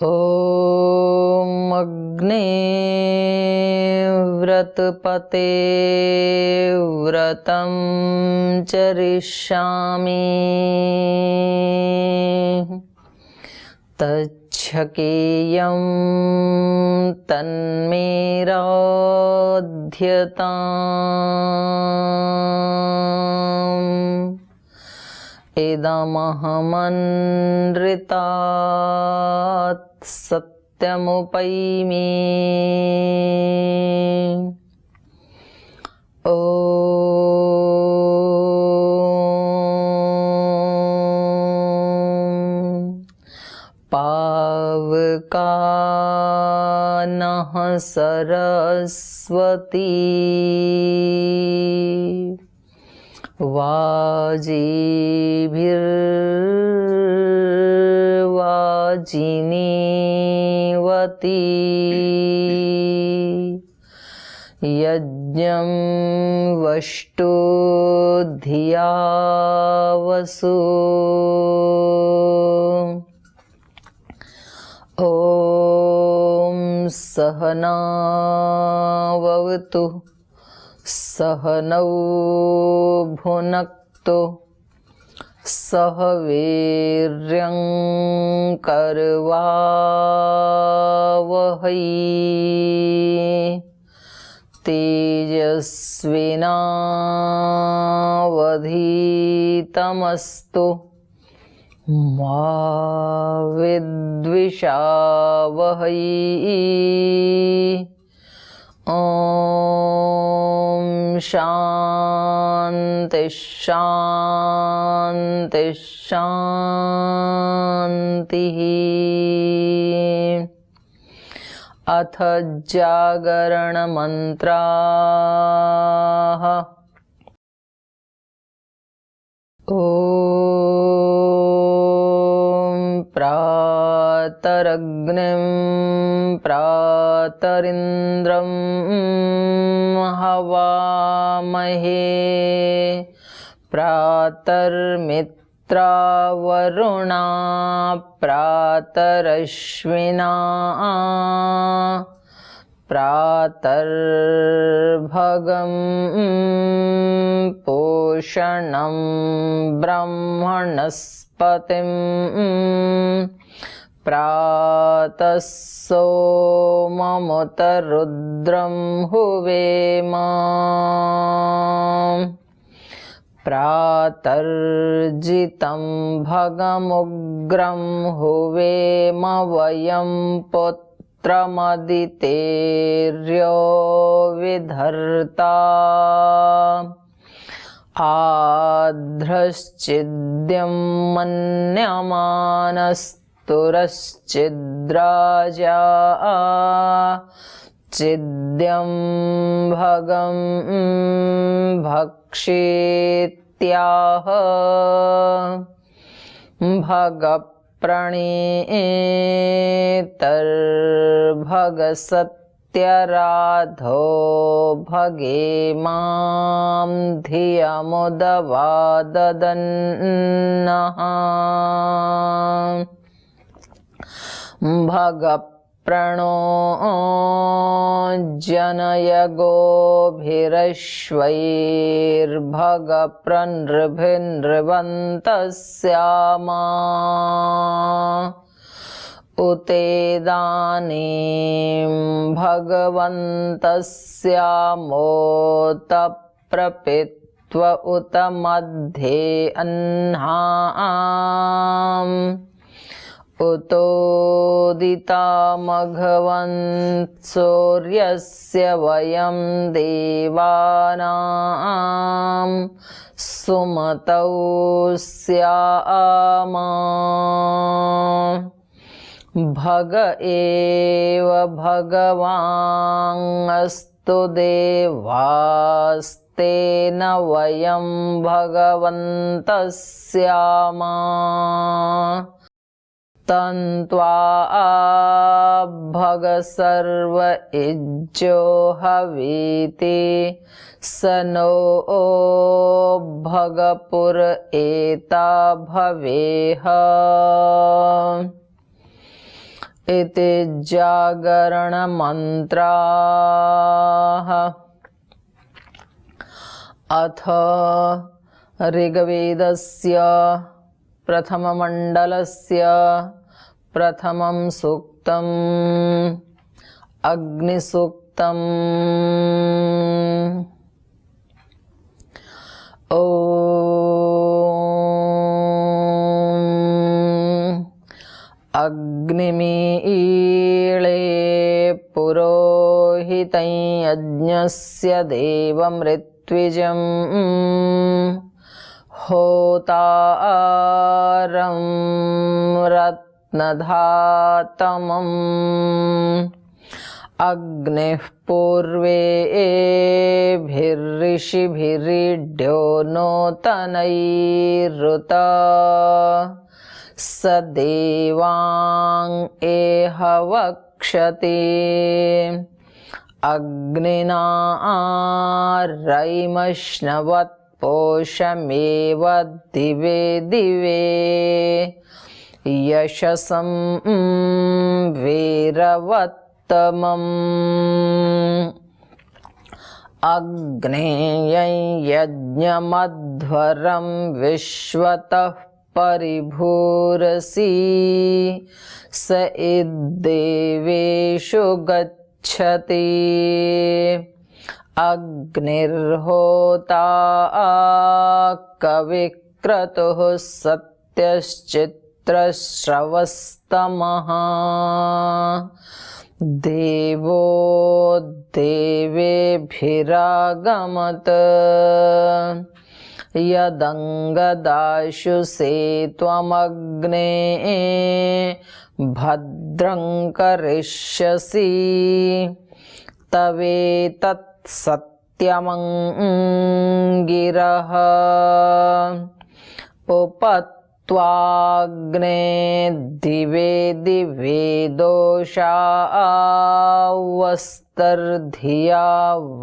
ॐ अग्ने व्रतपते व्रतं चरिष्यामि तच्छकेयं तन्मेराध्यताम् इदमहमनृतात् सत्यमुपैमि ॐ पावकानः सरस्वती वाजिभिर्वाजिनीवती यज्ञं वष्टु धिया वसु ॐ सहना भवतु सहनौ भुनक्तु सह वीर्यं करवावहै तेजस्विनावधीतमस्तु मा विद्विषावहै ॐ शान्ति शान्ति शान्तिः। अथ जागरण मंत्राः। ॐ प्रातरग्निं प्रातरिन्द्रं हवामहे प्रातर्मित्रावरुणा प्रातरश्विना प्रातर्भगं पोषणं ब्रह्मणस्पतिं प्रातः सोममुत रुद्रं हुवेम प्रातर्जितं भगमुग्रं हुवेम वयं पुत्रमदितेर्यो विधर्ता आध्रश्चिद्यं मन्यमानस्तुरश्चिद्राजा चिद्यं भगं भक्षेत्याह भगप्रणेतर्भगसत्यराधो भगेमां धियमुदवाददन्नः भगप्रणो जनय गोभिरश्वैर्भगप्रनृभिर्नृवन्तस्यामा उतेदानीं भगवन्तस्यामोत प्रपित्व उत मध्ये अह्नाम् उतोदितामघवन् सूर्यस्य वयं देवानां सुमतौ स्याम भग एव भगवाङ्स्तु देवास्तेन वयं भगवन्तः स्याम तन्त्वा भग सर्व इज्जो हवीति स नो भगपुर एता भवेह इति जागरणमन्त्राः। अथ ऋग्वेदस्य प्रथममण्डलस्य प्रथमं सूक्तम् अग्निसूक्तम्। ॐ अग्निमीळे पुरोहितं यज्ञस्य देवमृत्विजम् होतारं रत्नधातमम्। अग्निः पूर्वेभिर्ऋषिभिरीड्यो नोतनैरुत स देवाङ् एह वक्षति। अग्निना रैमश्नवत्पोषमेव दिवे दिवे यशसं वीरवत्तमम्। अग्नेयं यज्ञमध्वरं विश्वतः परिभूरसि स इद्देवेषु गच्छति। अग्निर्होता कविक्रतुः सत्यश्चित्रश्रवस्तमः। देवो देवेभिरागमत् यदङ्गदाशु से त्वमग्ने भद्रं करिष्यसि तवेतत्सत्यमङ्गिरः। उपत्वाग्ने दिवे दिवे दोषावस्तर्धिया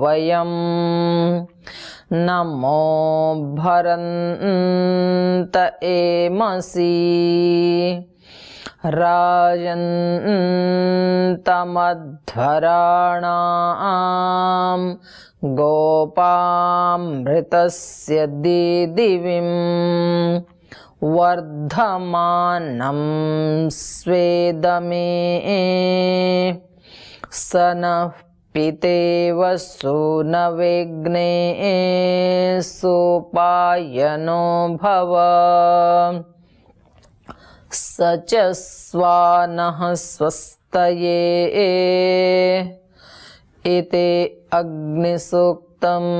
वयम् नमो भरन्त एमसि। राजन्तमध्वराणां गोपामृतस्य दिदिविं वर्धमानं स्वेदमे स नः पितेव सूनवेग्ने सोपायनो भव। स च स्वानः स्वस्तये इति अग्निसूक्तम्।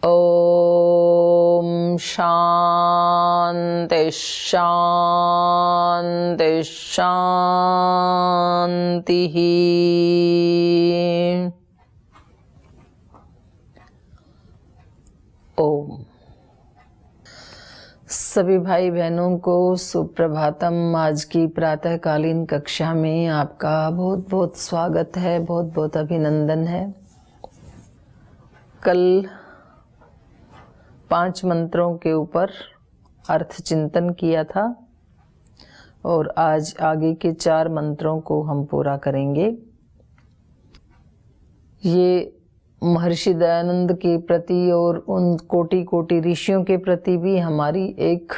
ॐ शान्ति शान्ति शान्तिः। ओम। सभी भाई बहनों को सुप्रभातम। आज की प्रातःकालीन कक्षा में आपका बहुत बहुत स्वागत है, बहुत बहुत अभिनंदन है। कल 5 मंत्रों के ऊपर अर्थ चिंतन किया था और आज आगे के 4 मंत्रों को हम पूरा करेंगे। ये महर्षि दयानंद के प्रति और उन कोटि कोटि ऋषियों के प्रति भी हमारी एक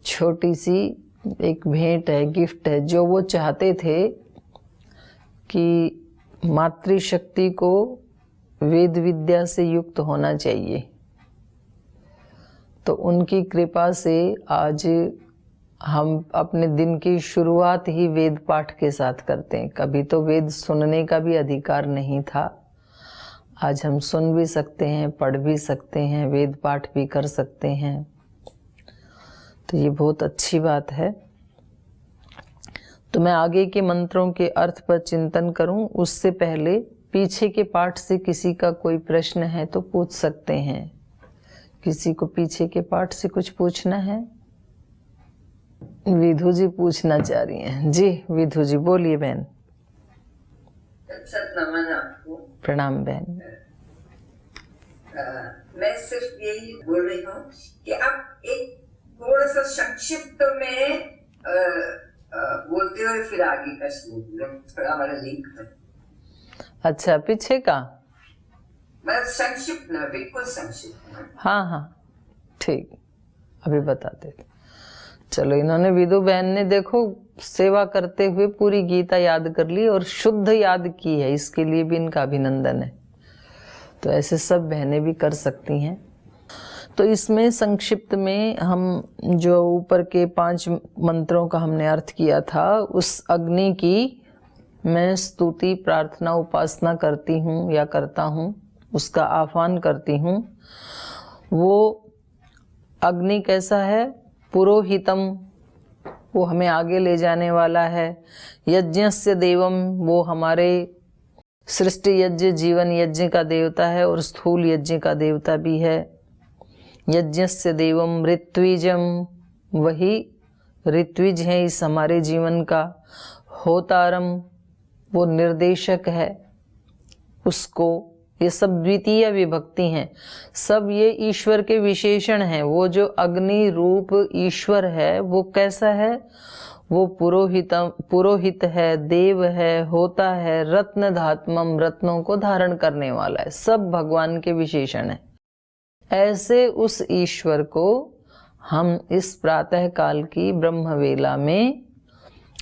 छोटी सी एक भेंट है, गिफ्ट है, जो वो चाहते थे कि मातृशक्ति को वेद विद्या से युक्त होना चाहिए। तो उनकी कृपा से आज हम अपने दिन की शुरुआत ही वेद पाठ के साथ करते हैं। कभी तो वेद सुनने का भी अधिकार नहीं था, आज हम सुन भी सकते हैं, पढ़ भी सकते हैं, वेद पाठ भी कर सकते हैं। तो ये बहुत अच्छी बात है। तो मैं आगे के मंत्रों के अर्थ पर चिंतन करूं उससे पहले पीछे के पाठ से किसी का कोई प्रश्न है तो पूछ सकते हैं। किसी को पीछे के पाठ से कुछ पूछना है? विधु जी पूछना चाह रही हैं। जी विधु जी बोलिए बहन। नमन आपको। प्रणाम बहन। मैं सिर्फ यही बोल रही हूँ कि आप एक थोड़ा सा संक्षिप्त में बोलते हुए फिर आगे का श्लोक थोड़ा हमारा लिंक है। अच्छा, पीछे का? मतलब संक्षिप्त ना, बिल्कुल संक्षिप्त ना। हाँ हाँ ठीक, अभी बताते थे। चलो, इन्होंने विदु बहन ने देखो सेवा करते हुए पूरी गीता याद कर ली और शुद्ध याद की है, इसके लिए भी इनका अभिनंदन है। तो ऐसे सब बहनें भी कर सकती हैं। तो इसमें संक्षिप्त में हम जो ऊपर के 5 मंत्रों का हमने अर्थ किया था, उस अग्नि की मैं स्तुति, प्रार्थना, उपासना करती हूँ या करता हूँ, उसका आह्वान करती हूँ। वो अग्नि कैसा है? पुरोहितम, वो हमें आगे ले जाने वाला है। यज्ञस्य देवम, वो हमारे सृष्टि यज्ञ, जीवन यज्ञ का देवता है और स्थूल यज्ञ का देवता भी है। यज्ञस्य देवम ऋत्विजम, वही ऋत्विज है इस हमारे जीवन का। होतारम, वो निर्देशक है उसको। ये सब द्वितीय विभक्ति हैं, सब ये ईश्वर के विशेषण हैं। वो जो अग्नि रूप ईश्वर है वो कैसा है? वो पुरोहित है, देव है, होता है, रत्न धात्मम, रत्नों को धारण करने वाला है। सब भगवान के विशेषण है। ऐसे उस ईश्वर को हम इस प्रातः काल की ब्रह्मवेला में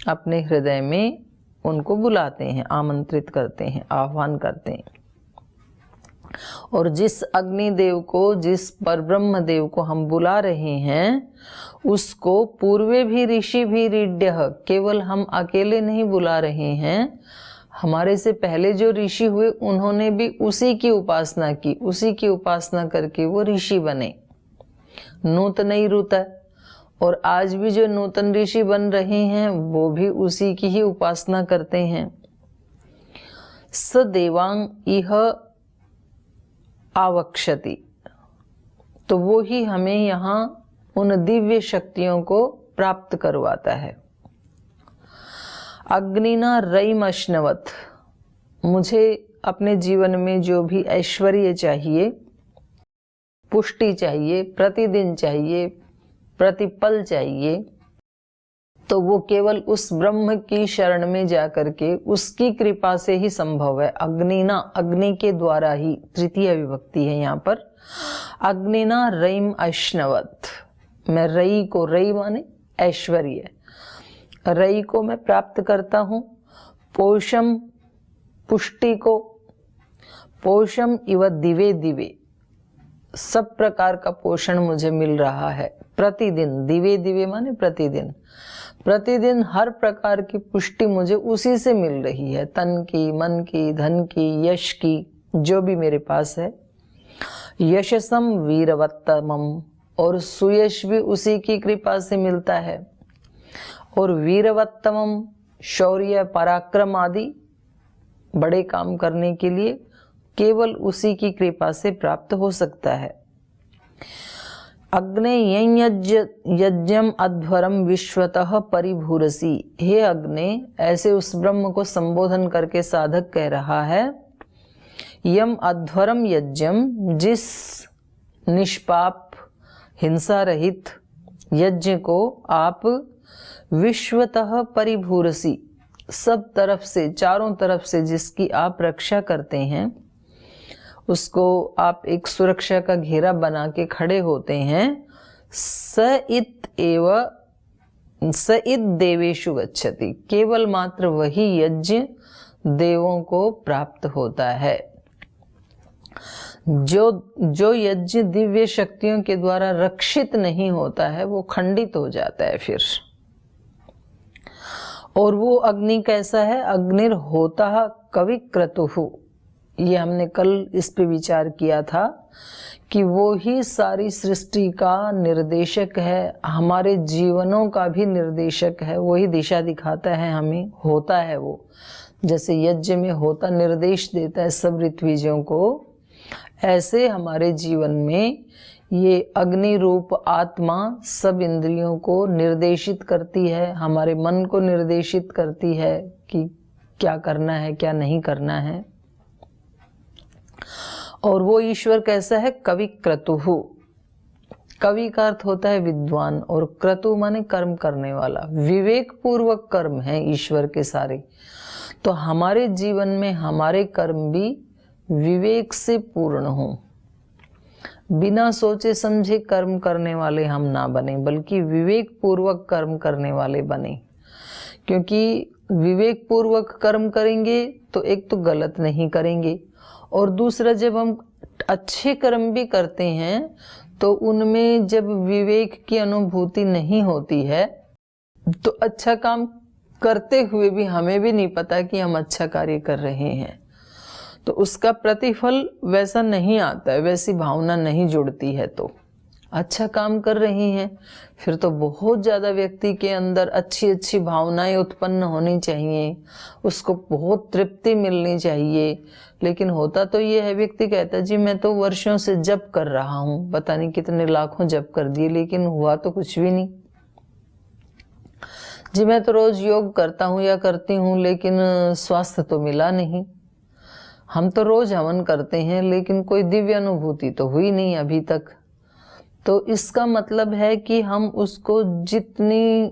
अपने हृदय में उनको बुलाते हैं, आमंत्रित करते हैं, आह्वान करते हैं। और जिस अग्निदेव को, जिस परब्रह्म देव को हम बुला रहे हैं, उसको पूर्वे भी ऋषि भी रीड्य, केवल हम अकेले नहीं बुला रहे हैं, हमारे से पहले जो ऋषि हुए उन्होंने भी उसी की उपासना की, उसी की उपासना करके वो ऋषि बने। नूतन ही रुत, और आज भी जो नूतन ऋषि बन रहे हैं वो भी उसी की ही उपासना करते हैं। स देवांग इह आवक्षति, तो वो ही हमें यहाँ उन दिव्य शक्तियों को प्राप्त करवाता है। अग्निना रईम अश्नवत, मुझे अपने जीवन में जो भी ऐश्वर्य चाहिए, पुष्टि चाहिए, प्रतिदिन चाहिए, प्रतिपल चाहिए, तो वो केवल उस ब्रह्म की शरण में जाकर के उसकी कृपा से ही संभव है। अग्निना, अग्नि के द्वारा ही, तृतीय विभक्ति है यहाँ पर। अग्निना रईम अश्नवत, मैं रई को, रई माने ऐश्वर्य, रई को मैं प्राप्त करता हूँ। पोषम, पुष्टि को। पोषम इव दिवे दिवे, सब प्रकार का पोषण मुझे मिल रहा है प्रतिदिन। दिवे दिवे माने प्रतिदिन, प्रतिदिन हर प्रकार की पुष्टि मुझे उसी से मिल रही है। तन की, मन की, धन की, यश की, जो भी मेरे पास है। यशसम वीरवत्तमम, और सुयश भी उसी की कृपा से मिलता है। और वीरवत्तमम, शौर्य, पराक्रम आदि बड़े काम करने के लिए केवल उसी की कृपा से प्राप्त हो सकता है। अग्ने यज्ञम अध्वरम विश्वतः परिभूरसी, हे अग्ने, ऐसे उस ब्रह्म को संबोधन करके साधक कह रहा है, यम अध्वरम यज्ञम, जिस निष्पाप हिंसा रहित यज्ञ को आप विश्वतः परिभूरसी, सब तरफ से, चारों तरफ से जिसकी आप रक्षा करते हैं, उसको आप एक सुरक्षा का घेरा बना के खड़े होते हैं। स इत देवेषु गच्छति, केवल मात्र वही यज्ञ देवों को प्राप्त होता है। जो यज्ञ दिव्य शक्तियों के द्वारा रक्षित नहीं होता है वो खंडित हो जाता है फिर। और वो अग्नि कैसा है? अग्निर होता कविक्रतुः, ये हमने कल इस पे विचार किया था कि वो ही सारी सृष्टि का निर्देशक है, हमारे जीवनों का भी निर्देशक है, वही दिशा दिखाता है हमें। होता है वो, जैसे यज्ञ में होता निर्देश देता है सब ऋत्विजों को, ऐसे हमारे जीवन में ये अग्नि रूप आत्मा सब इंद्रियों को निर्देशित करती है, हमारे मन को निर्देशित करती है कि क्या करना है, क्या नहीं करना है। और वो ईश्वर कैसा है? कविक्रतुः, कवि का अर्थ होता है विद्वान, और क्रतु माने कर्म करने वाला। विवेक पूर्वक कर्म है ईश्वर के सारे। तो हमारे जीवन में हमारे कर्म भी विवेक से पूर्ण हों। बिना सोचे समझे कर्म करने वाले हम ना बने, बल्कि विवेक पूर्वक कर्म करने वाले बने। क्योंकि विवेक पूर्वक कर्म करेंगे तो एक तो गलत नहीं करेंगे, और दूसरा जब हम अच्छे कर्म भी करते हैं तो उनमें जब विवेक की अनुभूति नहीं होती है तो अच्छा काम करते हुए भी हमें भी नहीं पता कि हम अच्छा कार्य कर रहे हैं, तो उसका प्रतिफल वैसा नहीं आता है, वैसी भावना नहीं जुड़ती है। तो अच्छा काम कर रही हैं फिर तो बहुत ज़्यादा व्यक्ति के अंदर अच्छी अच्छी भावनाएं उत्पन्न होनी चाहिए, उसको बहुत तृप्ति मिलनी चाहिए। लेकिन होता तो ये है, व्यक्ति कहता है जी मैं तो वर्षों से जप कर रहा हूँ, पता नहीं कितने लाखों जप कर दिए, लेकिन हुआ तो कुछ भी नहीं। जी मैं तो रोज योग करता हूँ या करती हूँ, लेकिन स्वास्थ्य तो मिला नहीं। हम तो रोज हवन करते हैं, लेकिन कोई दिव्य अनुभूति तो हुई नहीं अभी तक। तो इसका मतलब है कि हम उसको जितनी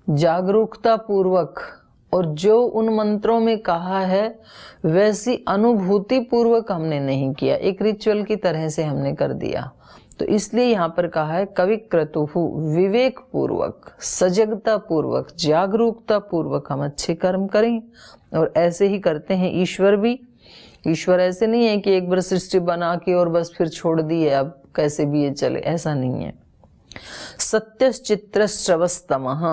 जागरूकता पूर्वक और जो उन मंत्रों में कहा है वैसी अनुभूति पूर्वक हमने नहीं किया, एक रिचुअल की तरह से हमने कर दिया। तो इसलिए यहाँ पर कहा है कवि क्रतुहु, विवेक पूर्वक, सजगता पूर्वक, जागरूकता पूर्वक हम अच्छे कर्म करें। और ऐसे ही करते हैं ईश्वर भी। ईश्वर ऐसे नहीं है कि एक बार सृष्टि बना के और बस फिर छोड़ दिए, अब कैसे भी ये चले, ऐसा नहीं है। सत्यश्चित्र श्रवस्तमः,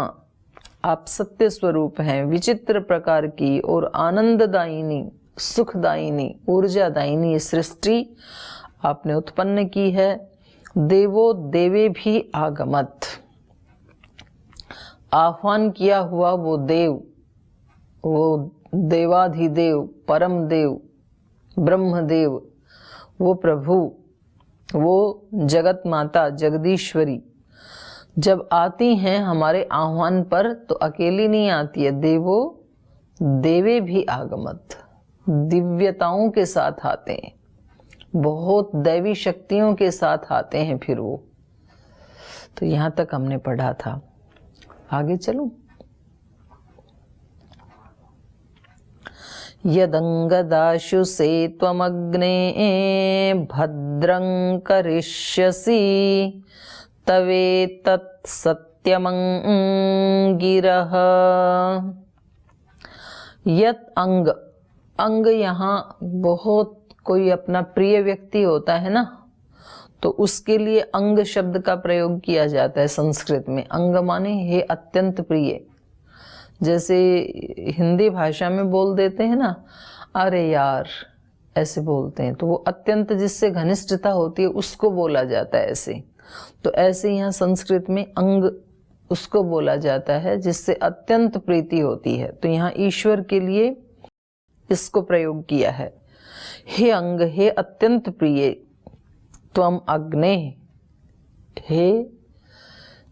आप सत्य स्वरूप हैं, विचित्र प्रकार की और आनंददायिनी, सुखदायिनी, ऊर्जादायिनी सृष्टि आपने उत्पन्न की है। देवो देवे भी आगमत, आह्वान किया हुआ वो देव, वो देवाधिदेव, परम देव, ब्रह्मदेव, वो प्रभु, वो जगत माता जगदीश्वरी जब आती हैं हमारे आह्वान पर तो अकेली नहीं आती है। देवो देवे भी आगमत, दिव्यताओं के साथ आते हैं, बहुत दैवी शक्तियों के साथ आते हैं फिर वो। तो यहाँ तक हमने पढ़ा था, आगे चलूं। यदंगदाशु से त्वमग्ने भद्रं करिष्यसि तवेतत् सत्यमंगिरः। यत अंग, अंग यहाँ बहुत कोई अपना प्रिय व्यक्ति होता है ना, तो उसके लिए अंग शब्द का प्रयोग किया जाता है संस्कृत में। अंग माने हे अत्यंत प्रिय, जैसे हिंदी भाषा में बोल देते हैं ना, अरे यार ऐसे बोलते हैं, तो वो अत्यंत जिससे घनिष्ठता होती है उसको बोला जाता है ऐसे। तो ऐसे यहाँ संस्कृत में अंग उसको बोला जाता है जिससे अत्यंत प्रीति होती है। तो यहाँ ईश्वर के लिए इसको प्रयोग किया है। हे अंग, हे अत्यंत प्रिय, त्वम अग्ने, हे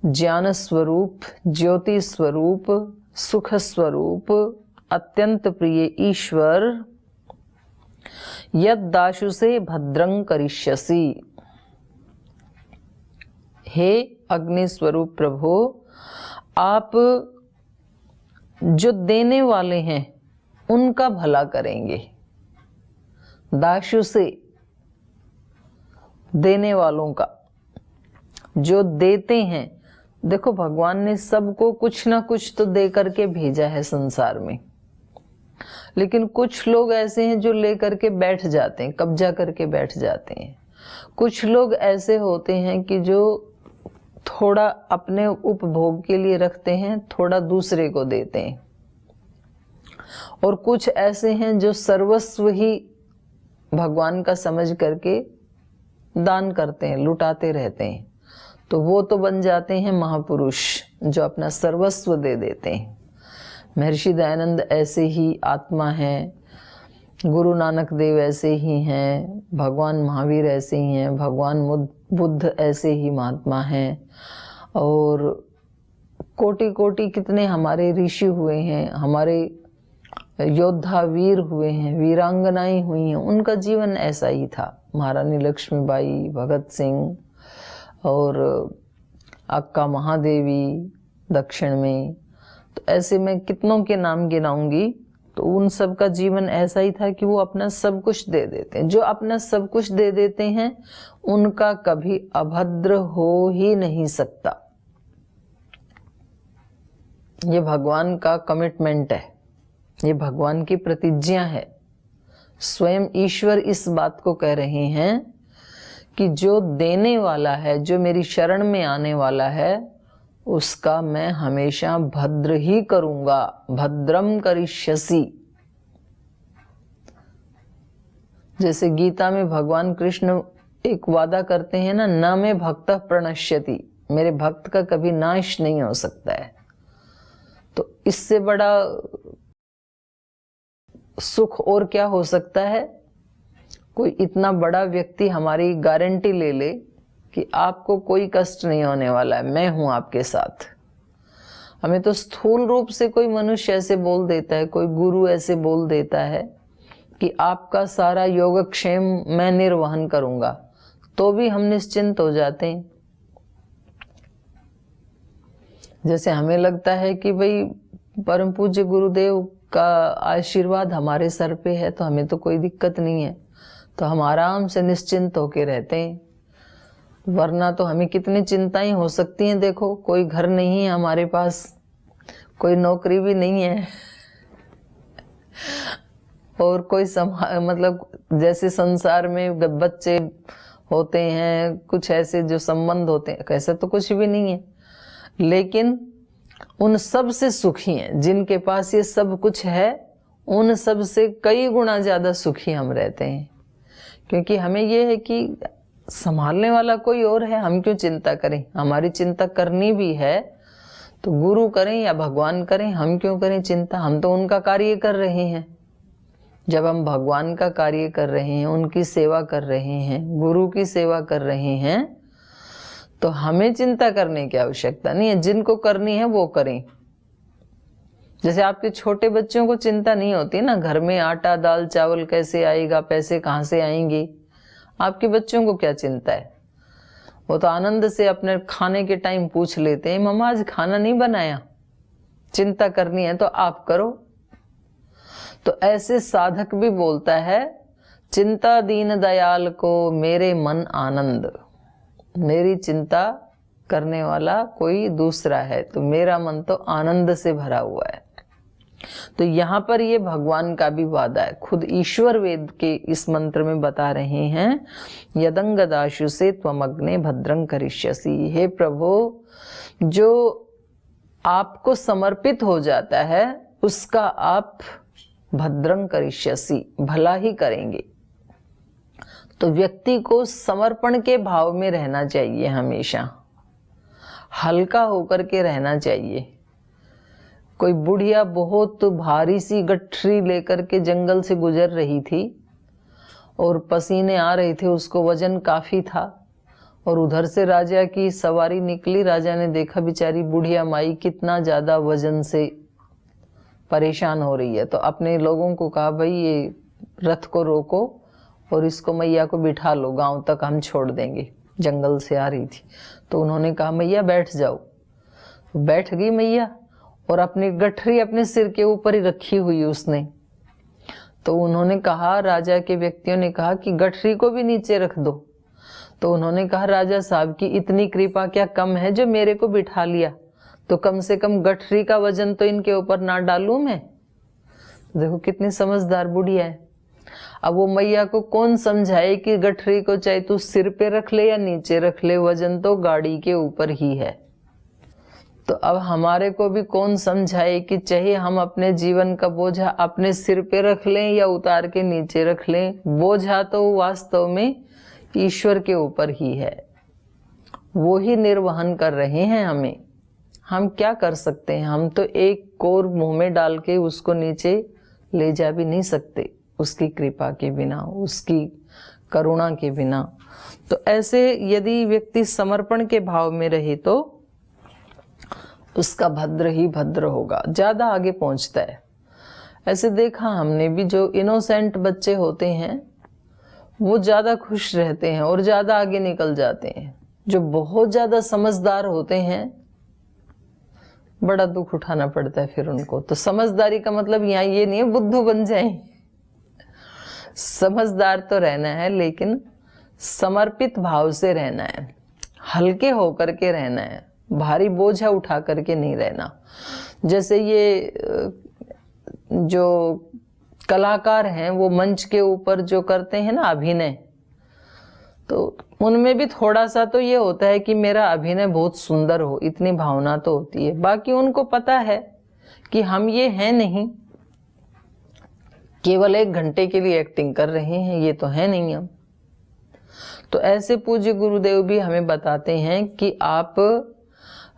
ज्ञान स्वरूप, ज्योति स्वरूप, सुख स्वरूप, अत्यंत प्रिय ईश्वर, यद दाशु से भद्रं करिष्यसि, हे अग्नि स्वरूप प्रभु, आप जो देने वाले हैं उनका भला करेंगे। दाशु से देने वालों का, जो देते हैं। देखो भगवान ने सबको कुछ ना कुछ तो दे करके भेजा है संसार में, लेकिन कुछ लोग ऐसे हैं जो लेकर के बैठ जाते हैं, कब्जा करके बैठ जाते हैं। कुछ लोग ऐसे होते हैं कि जो थोड़ा अपने उपभोग के लिए रखते हैं, थोड़ा दूसरे को देते हैं। और कुछ ऐसे हैं जो सर्वस्व ही भगवान का समझ करके दान करते हैं, लुटाते रहते हैं। तो वो तो बन जाते हैं महापुरुष जो अपना सर्वस्व दे देते हैं। महर्षि दयानंद ऐसे ही आत्मा हैं, गुरु नानक देव ऐसे ही हैं, भगवान महावीर ऐसे ही हैं, भगवान बुद्ध ऐसे ही महात्मा हैं, और कोटि कोटि कितने हमारे ऋषि हुए हैं, हमारे योद्धा वीर हुए हैं, वीरांगनाएं हुई हैं, उनका जीवन ऐसा ही था। महारानी लक्ष्मीबाई, भगत सिंह, और अक्का महादेवी दक्षिण में। तो ऐसे मैं कितनों के नाम गिनाऊंगी। तो उन सब का जीवन ऐसा ही था कि वो अपना सब कुछ दे देते हैं। जो अपना सब कुछ दे देते हैं उनका कभी अभद्र हो ही नहीं सकता। ये भगवान का कमिटमेंट है, ये भगवान की प्रतिज्ञा है। स्वयं ईश्वर इस बात को कह रहे हैं कि जो देने वाला है, जो मेरी शरण में आने वाला है, उसका मैं हमेशा भद्र ही करूंगा। भद्रम करिष्यसि। जैसे गीता में भगवान कृष्ण एक वादा करते हैं ना, न मे भक्तः प्रणश्यति, मेरे भक्त का कभी नाश नहीं हो सकता है। तो इससे बड़ा सुख और क्या हो सकता है। कोई इतना बड़ा व्यक्ति हमारी गारंटी ले ले कि आपको कोई कष्ट नहीं होने वाला है, मैं हूं आपके साथ। हमें तो स्थूल रूप से कोई मनुष्य ऐसे बोल देता है, कोई गुरु ऐसे बोल देता है कि आपका सारा योगक्षेम मैं निर्वहन करूंगा, तो भी हम निश्चिंत हो जाते हैं। जैसे हमें लगता है कि भाई परम पूज्य गुरुदेव का आशीर्वाद हमारे सर पे है, तो हमें तो कोई दिक्कत नहीं है, तो हम आराम से निश्चिंत होके रहते हैं। वरना तो हमें कितनी चिंताएं हो सकती हैं। देखो, कोई घर नहीं है हमारे पास, कोई नौकरी भी नहीं है, और कोई मतलब जैसे संसार में बच्चे होते हैं, कुछ ऐसे जो संबंध होते हैं, ऐसे तो कुछ भी नहीं है। लेकिन उन सब से सुखी हैं जिनके पास ये सब कुछ है, उन सब से कई गुना ज्यादा सुखी हम रहते हैं। क्योंकि हमें ये है कि संभालने वाला कोई और है, हम क्यों चिंता करें। हमारी चिंता करनी भी है तो गुरु करें या भगवान करें, हम क्यों करें चिंता। हम तो उनका कार्य कर रहे हैं। जब हम भगवान का कार्य कर रहे हैं, उनकी सेवा कर रहे हैं, गुरु की सेवा कर रहे हैं, तो हमें चिंता करने की आवश्यकता नहीं है। जिनको करनी है वो करें। जैसे आपके छोटे बच्चों को चिंता नहीं होती ना, घर में आटा दाल चावल कैसे आएगा, पैसे कहाँ से आएंगे, आपके बच्चों को क्या चिंता है। वो तो आनंद से अपने खाने के टाइम पूछ लेते हैं, मम्मा आज खाना नहीं बनाया। चिंता करनी है तो आप करो। तो ऐसे साधक भी बोलता है, चिंता दीन दयाल को मेरे मन आनंद। मेरी चिंता करने वाला कोई दूसरा है, तो मेरा मन तो आनंद से भरा हुआ है। तो यहाँ पर ये भगवान का भी वादा है। खुद ईश्वर वेद के इस मंत्र में बता रहे हैं, यदंगदाशु से त्वमग्ने भद्रं करिष्यसि। हे प्रभु, जो आपको समर्पित हो जाता है उसका आप भद्रं करिष्यसि, भला ही करेंगे। तो व्यक्ति को समर्पण के भाव में रहना चाहिए, हमेशा हल्का होकर के रहना चाहिए। कोई बुढ़िया बहुत भारी सी गठरी लेकर के जंगल से गुजर रही थी और पसीने आ रहे थे, उसको वजन काफी था, और उधर से राजा की सवारी निकली। राजा ने देखा बेचारी बुढ़िया माई कितना ज्यादा वजन से परेशान हो रही है, तो अपने लोगों को कहा, भाई ये रथ को रोको और इसको मैया को बिठा लो, गांव तक हम छोड़ देंगे। जंगल से आ रही थी, तो उन्होंने कहा मैया बैठ जाओ। बैठ गई मैया, और अपनी गठरी अपने सिर के ऊपर ही रखी हुई उसने। तो उन्होंने कहा, राजा के व्यक्तियों ने कहा कि गठरी को भी नीचे रख दो। तो उन्होंने कहा, राजा साहब की इतनी कृपा क्या कम है जो मेरे को बिठा लिया, तो कम से कम गठरी का वजन तो इनके ऊपर ना डालूं मैं। देखो कितनी समझदार बुढ़िया है। अब वो मैया को कौन समझाए कि गठरी को चाहे तू सिर पे रख ले या नीचे रख ले, वजन तो गाड़ी के ऊपर ही है। तो अब हमारे को भी कौन समझाए कि चाहे हम अपने जीवन का बोझा अपने सिर पे रख लें या उतार के नीचे रख लें, बोझा तो वास्तव में ईश्वर के ऊपर ही है। वो ही निर्वहन कर रहे हैं हमें। हम क्या कर सकते हैं। हम तो एक कोर मुंह में डाल के उसको नीचे ले जा भी नहीं सकते, उसकी कृपा के बिना, उसकी करुणा के बिना। तो ऐसे यदि व्यक्ति समर्पण के भाव में रहे तो उसका भद्र ही भद्र होगा, ज्यादा आगे पहुंचता है। ऐसे देखा हमने भी, जो इनोसेंट बच्चे होते हैं वो ज्यादा खुश रहते हैं और ज्यादा आगे निकल जाते हैं। जो बहुत ज्यादा समझदार होते हैं बड़ा दुख उठाना पड़ता है फिर उनको। तो समझदारी का मतलब यहाँ ये नहीं है बुद्धू बन जाए, समझदार तो रहना है लेकिन समर्पित भाव से रहना है, हल्के होकर के रहना है, भारी बोझा उठा करके नहीं रहना। जैसे ये जो कलाकार हैं वो मंच के ऊपर जो करते हैं ना अभिनय, तो उनमें भी थोड़ा सा तो ये होता है कि मेरा अभिनय बहुत सुंदर हो, इतनी भावना तो होती है। बाकी उनको पता है कि हम ये हैं नहीं, केवल 1 घंटे के लिए एक्टिंग कर रहे हैं, ये तो है नहीं हम। तो ऐसे पूज्य गुरुदेव भी हमें बताते हैं कि आप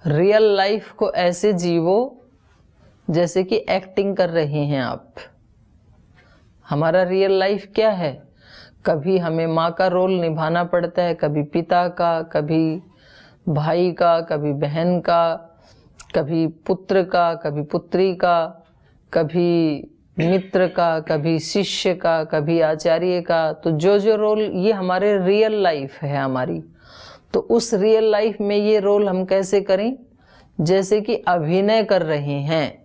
रियल लाइफ को ऐसे जीवो जैसे कि एक्टिंग कर रहे हैं आप। हमारा रियल लाइफ क्या है, कभी हमें माँ का रोल निभाना पड़ता है, कभी पिता का, कभी भाई का, कभी बहन का, कभी पुत्र का, कभी पुत्री का, कभी मित्र का, कभी शिष्य का, कभी आचार्य का। तो जो जो रोल, ये हमारे रियल लाइफ है हमारी। तो उस रियल लाइफ में ये रोल हम कैसे करें, जैसे कि अभिनय कर रहे हैं।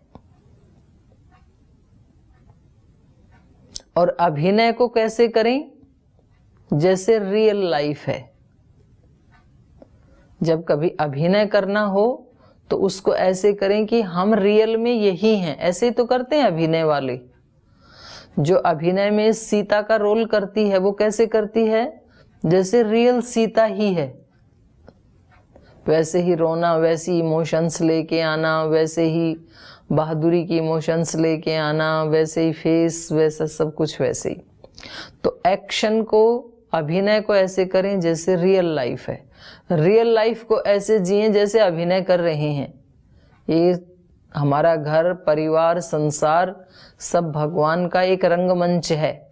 और अभिनय को कैसे करें, जैसे रियल लाइफ है। जब कभी अभिनय करना हो तो उसको ऐसे करें कि हम रियल में यही हैं। ऐसे तो करते हैं अभिनय वाले। जो अभिनय में सीता का रोल करती है वो कैसे करती है, जैसे रियल सीता ही है। वैसे ही रोना, वैसी इमोशंस लेके आना, वैसे ही बहादुरी की इमोशंस लेके आना, वैसे ही फेस, वैसा सब कुछ वैसे ही। तो एक्शन को, अभिनय को ऐसे करें जैसे रियल लाइफ है। रियल लाइफ को ऐसे जिएं जैसे अभिनय कर रहे हैं। ये हमारा घर, परिवार, संसार सब भगवान का एक रंगमंच है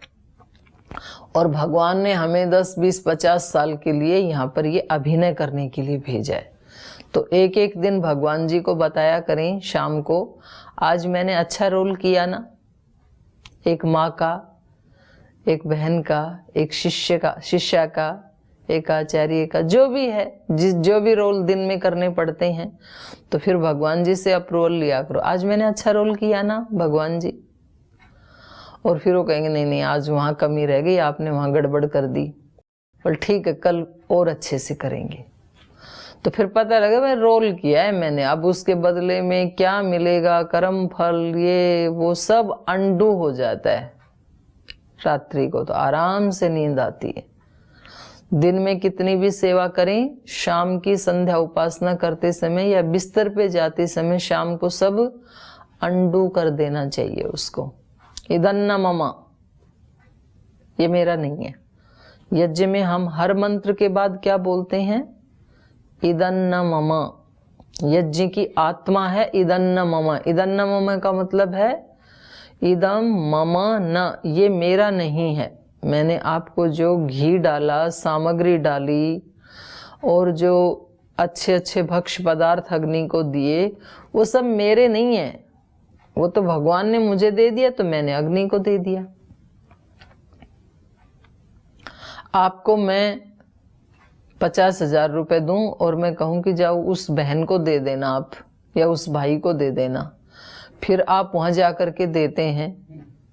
और भगवान ने हमें 10, 20, 50 साल के लिए यहाँ पर ये अभिनय करने के लिए भेजा है। तो एक एक दिन भगवान जी को बताया करें शाम को, आज मैंने अच्छा रोल किया ना, एक माँ का, एक बहन का, एक शिष्या का, एक आचार्य का, जो भी है, जो भी रोल दिन में करने पड़ते हैं। तो फिर भगवान जी से अप्रूवल लिया करो, आज मैंने अच्छा रोल किया ना भगवान जी। और फिर वो कहेंगे नहीं नहीं, आज वहाँ कमी रह गई, आपने वहाँ गड़बड़ कर दी, पर ठीक है कल और अच्छे से करेंगे। तो फिर पता लगे भाई रोल किया है मैंने, अब उसके बदले में क्या मिलेगा, कर्म फल, ये वो सब अंडू हो जाता है। रात्रि को तो आराम से नींद आती है। दिन में कितनी भी सेवा करें, शाम की संध्या उपासना करते समय या बिस्तर पे जाते समय शाम को सब अंडू कर देना चाहिए उसको। इदन्न मम, ये मेरा नहीं है। यज्ञ में हम हर मंत्र के बाद क्या बोलते हैं, इदन्न मम। यज्ञ की आत्मा है इदन्न मम। इदन्न मम का मतलब है इदम मम न, ये मेरा नहीं है। मैंने आपको जो घी डाला, सामग्री डाली और जो अच्छे अच्छे भक्ष्य पदार्थ अग्नि को दिए, वो सब मेरे नहीं है। वो तो भगवान ने मुझे दे दिया, तो मैंने अग्नि को दे दिया। आपको मैं 50,000 रुपए दूं और मैं कहूं कि जाओ उस बहन को दे देना आप, या उस भाई को दे देना, फिर आप वहां जाकर के देते हैं,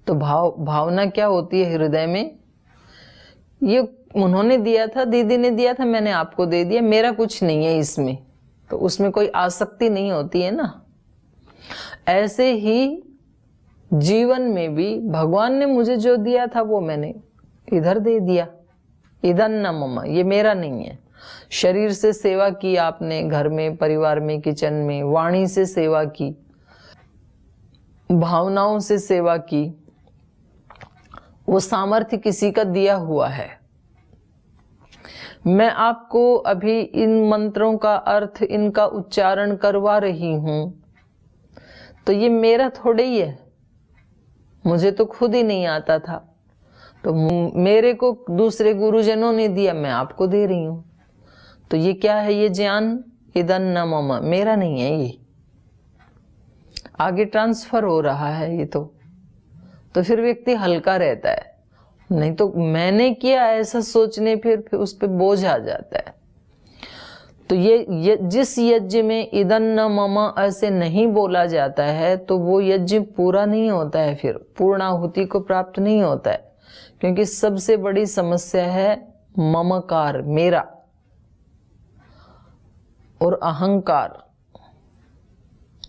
तो भावना क्या होती है हृदय में, ये उन्होंने दिया था, दीदी ने दिया था, मैंने आपको दे दिया, मेरा कुछ नहीं है इसमें। तो उसमें कोई आसक्ति नहीं होती है ना। ऐसे ही जीवन में भी भगवान ने मुझे जो दिया था वो मैंने इधर दे दिया। इदन्न मम, ये मेरा नहीं है। शरीर से सेवा की आपने, घर में, परिवार में, किचन में, वाणी से सेवा की, भावनाओं से सेवा की, वो सामर्थ्य किसी का दिया हुआ है। मैं आपको अभी इन मंत्रों का अर्थ, इनका उच्चारण करवा रही हूं, तो ये मेरा थोड़े ही है, मुझे तो खुद ही नहीं आता था, तो मेरे को दूसरे गुरुजनों ने दिया, मैं आपको दे रही हूं। तो ये क्या है, ये ज्ञान इदन्न मम, मेरा नहीं है, ये आगे ट्रांसफर हो रहा है ये तो फिर व्यक्ति हल्का रहता है। नहीं तो मैंने किया ऐसा सोचने फिर उस पे बोझ आ जाता है। तो ये जिस यज्ञ में इदं न मम ऐसे नहीं बोला जाता है तो वो यज्ञ पूरा नहीं होता है, फिर पूर्णाहुति को प्राप्त नहीं होता है। क्योंकि सबसे बड़ी समस्या है ममकार, मेरा, और अहंकार,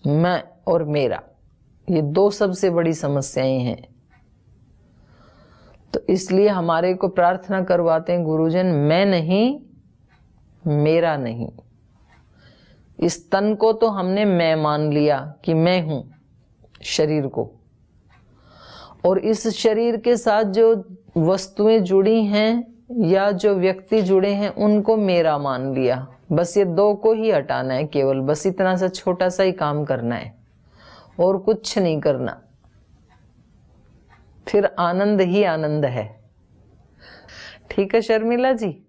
मैं और मेरा, ये दो सबसे बड़ी समस्याएं हैं। तो इसलिए हमारे को प्रार्थना करवाते हैं गुरुजन, मैं नहीं, मेरा नहीं। इस तन को तो हमने मैं मान लिया कि मैं हूं, शरीर को, और इस शरीर के साथ जो वस्तुएं जुड़ी हैं या जो व्यक्ति जुड़े हैं उनको मेरा मान लिया। बस ये दो को ही हटाना है, केवल बस इतना सा छोटा सा ही काम करना है और कुछ नहीं करना, फिर आनंद ही आनंद है। ठीक है शर्मिला जी।